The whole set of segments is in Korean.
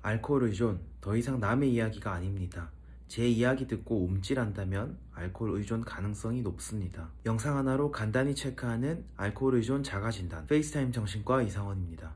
알코올 의존, 더 이상 남의 이야기가 아닙니다. 제 이야기 듣고 움찔한다면 알코올 의존 가능성이 높습니다. 영상 하나로 간단히 체크하는 알코올 의존 자가진단, 페이스타임 정신과 이상원입니다.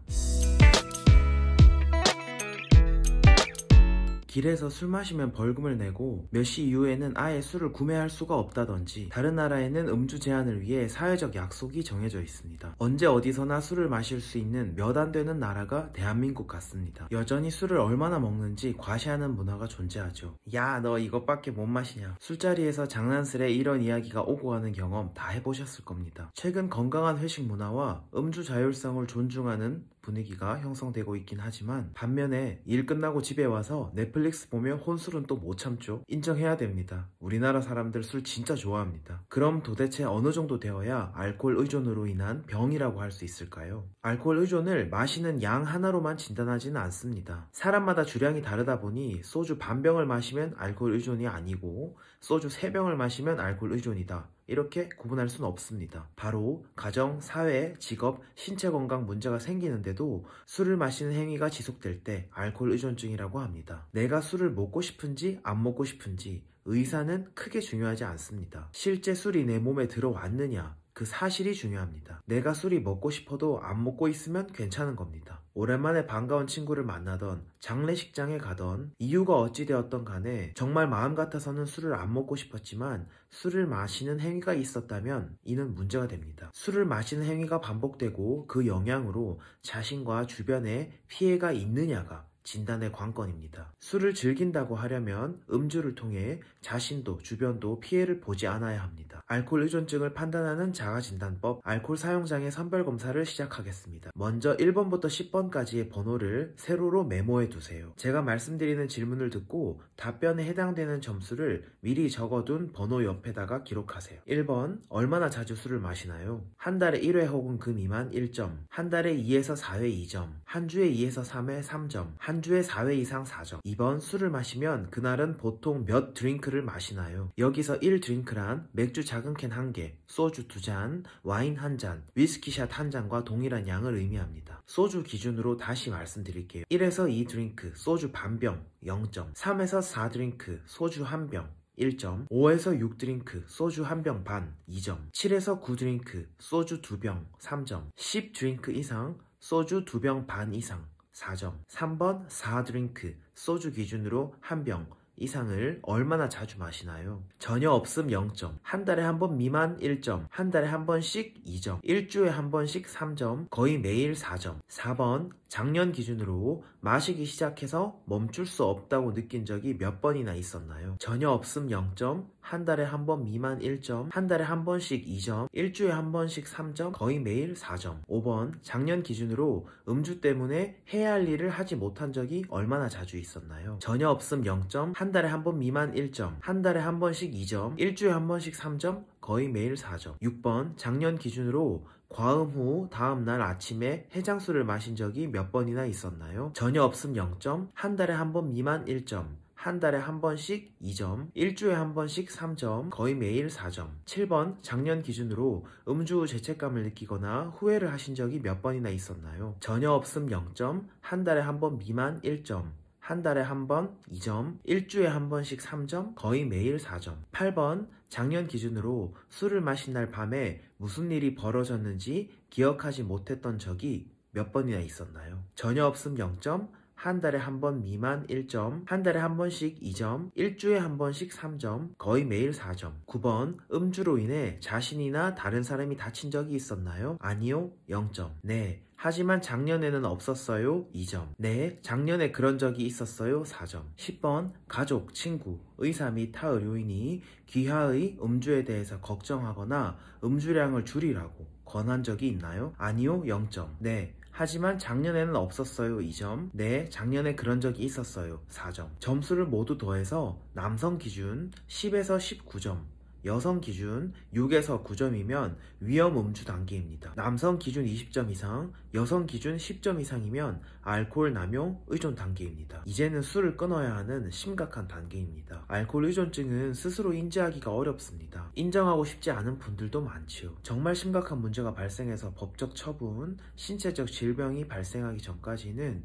길에서 술 마시면 벌금을 내고 몇 시 이후에는 아예 술을 구매할 수가 없다든지, 다른 나라에는 음주 제한을 위해 사회적 약속이 정해져 있습니다. 언제 어디서나 술을 마실 수 있는 몇 안 되는 나라가 대한민국 같습니다. 여전히 술을 얼마나 먹는지 과시하는 문화가 존재하죠. 야, 너 이것밖에 못 마시냐. 술자리에서 장난스레 이런 이야기가 오고 가는 경험 다 해보셨을 겁니다. 최근 건강한 회식 문화와 음주 자율성을 존중하는 분위기가 형성되고 있긴 하지만, 반면에 일 끝나고 집에 와서 넷플릭스 보며 혼술은 또 못 참죠. 인정해야 됩니다. 우리나라 사람들 술 진짜 좋아합니다. 그럼 도대체 어느 정도 되어야 알코올 의존으로 인한 병이라고 할 수 있을까요? 알코올 의존을 마시는 양 하나로만 진단하지는 않습니다. 사람마다 주량이 다르다 보니 소주 반병을 마시면 알코올 의존이 아니고 소주 3병을 마시면 알코올 의존이다, 이렇게 구분할 수는 없습니다. 바로 가정, 사회, 직업, 신체 건강 문제가 생기는데도 술을 마시는 행위가 지속될 때 알코올 의존증이라고 합니다. 내가 술을 먹고 싶은지 안 먹고 싶은지 의사는 크게 중요하지 않습니다. 실제 술이 내 몸에 들어왔느냐, 그 사실이 중요합니다. 내가 술이 먹고 싶어도 안 먹고 있으면 괜찮은 겁니다. 오랜만에 반가운 친구를 만나던, 장례식장에 가던, 이유가 어찌되었던 간에 정말 마음 같아서는 술을 안 먹고 싶었지만 술을 마시는 행위가 있었다면 이는 문제가 됩니다. 술을 마시는 행위가 반복되고 그 영향으로 자신과 주변에 피해가 있느냐가 진단의 관건입니다. 술을 즐긴다고 하려면 음주를 통해 자신도 주변도 피해를 보지 않아야 합니다. 알코올 의존증을 판단하는 자가진단법, 알코올 사용장애 선별검사를 시작하겠습니다. 먼저 1번부터 10번까지의 번호를 세로로 메모해 두세요. 제가 말씀드리는 질문을 듣고 답변에 해당되는 점수를 미리 적어둔 번호 옆에다가 기록하세요. 1번, 얼마나 자주 술을 마시나요? 한 달에 1회 혹은 그 미만 1점, 한 달에 2에서 4회 2점, 한 주에 2에서 3회 3점, 한 주에 4회 이상 4점. 2번, 술을 마시면 그날은 보통 몇 드링크를 마시나요? 여기서 1드링크란 맥주 작은 캔 1개, 소주 2잔, 와인 1잔, 위스키샷 1잔과 동일한 양을 의미합니다. 소주 기준으로 다시 말씀드릴게요. 1에서 2드링크, 소주 반병 0점, 3에서 4드링크, 소주 1병 1점, 5에서 6드링크, 소주 1병 반 2점, 7에서 9드링크, 소주 2병 3점, 10드링크 이상, 소주 2병 반 이상 4점. 3번, 4드링크, 소주 기준으로 1병 이상을 얼마나 자주 마시나요? 전혀 없음 0점, 한 달에 한 번 미만 1점, 한 달에 한 번씩 2점, 일주에 한 번씩 3점, 거의 매일 4점. 4번, 작년 기준으로 마시기 시작해서 멈출 수 없다고 느낀 적이 몇 번이나 있었나요? 전혀 없음 0점, 한 달에 한 번 미만 1점, 한 달에 한 번씩 2점, 일주에 한 번씩 3점, 거의 매일 4점. 5번, 작년 기준으로 음주 때문에 해야 할 일을 하지 못한 적이 얼마나 자주 있었나요? 전혀 없음 0점, 한 달에 한 번 미만 1점, 한 달에 한 번씩 2점, 일주에 한 번씩 3점, 거의 매일 4점. 6번, 작년 기준으로 과음 후 다음날 아침에 해장술을 마신 적이 몇 번이나 있었나요? 전혀 없음 0점, 한 달에 한 번 미만 1점, 한 달에 한 번씩 2점, 일주에 한 번씩 3점, 거의 매일 4점. 7번, 작년 기준으로 음주 후 죄책감을 느끼거나 후회를 하신 적이 몇 번이나 있었나요? 전혀 없음 0점, 한 달에 한 번 미만 1점, 한 달에 한 번 2점, 일주에 한 번씩 3점, 거의 매일 4점. 8번, 작년 기준으로 술을 마신 날 밤에 무슨 일이 벌어졌는지 기억하지 못했던 적이 몇 번이나 있었나요? 전혀 없음 0점, 한 달에 한 번 미만 1점, 한 달에 한 번씩 2점, 일주에 한 번씩 3점, 거의 매일 4점. 9번, 음주로 인해 자신이나 다른 사람이 다친 적이 있었나요? 아니요, 0점. 네, 하지만 작년에는 없었어요. 2점. 네, 작년에 그런 적이 있었어요. 4점. 10번, 가족, 친구, 의사 및 타 의료인이 귀하의 음주에 대해서 걱정하거나 음주량을 줄이라고 권한 적이 있나요? 아니요, 0점. 네, 하지만 작년에는 없었어요. 2점. 네, 작년에 그런 적이 있었어요. 4점. 점수를 모두 더해서 남성 기준 10에서 19점, 여성 기준 6에서 9점이면 위험 음주 단계입니다. 남성 기준 20점 이상, 여성 기준 10점 이상이면 알코올 남용 의존 단계입니다. 이제는 술을 끊어야 하는 심각한 단계입니다. 알코올 의존증은 스스로 인지하기가 어렵습니다. 인정하고 싶지 않은 분들도 많지요. 정말 심각한 문제가 발생해서 법적 처분, 신체적 질병이 발생하기 전까지는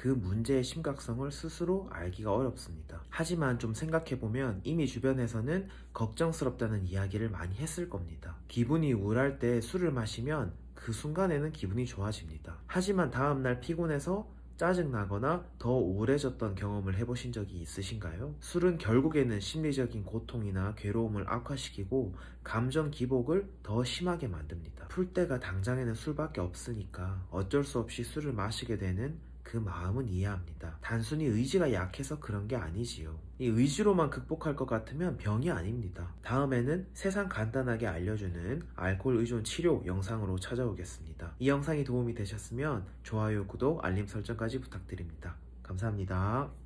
그 문제의 심각성을 스스로 알기가 어렵습니다. 하지만 좀 생각해보면 이미 주변에서는 걱정스럽다는 이야기를 많이 했을 겁니다. 기분이 우울할 때 술을 마시면 그 순간에는 기분이 좋아집니다. 하지만 다음날 피곤해서 짜증나거나 더 우울해졌던 경험을 해보신 적이 있으신가요? 술은 결국에는 심리적인 고통이나 괴로움을 악화시키고 감정 기복을 더 심하게 만듭니다. 풀 때가 당장에는 술밖에 없으니까 어쩔 수 없이 술을 마시게 되는 그 마음은 이해합니다. 단순히 의지가 약해서 그런 게 아니지요. 이 의지로만 극복할 것 같으면 병이 아닙니다. 다음에는 세상 간단하게 알려주는 알코올 의존 치료 영상으로 찾아오겠습니다. 이 영상이 도움이 되셨으면 좋아요, 구독, 알림 설정까지 부탁드립니다. 감사합니다.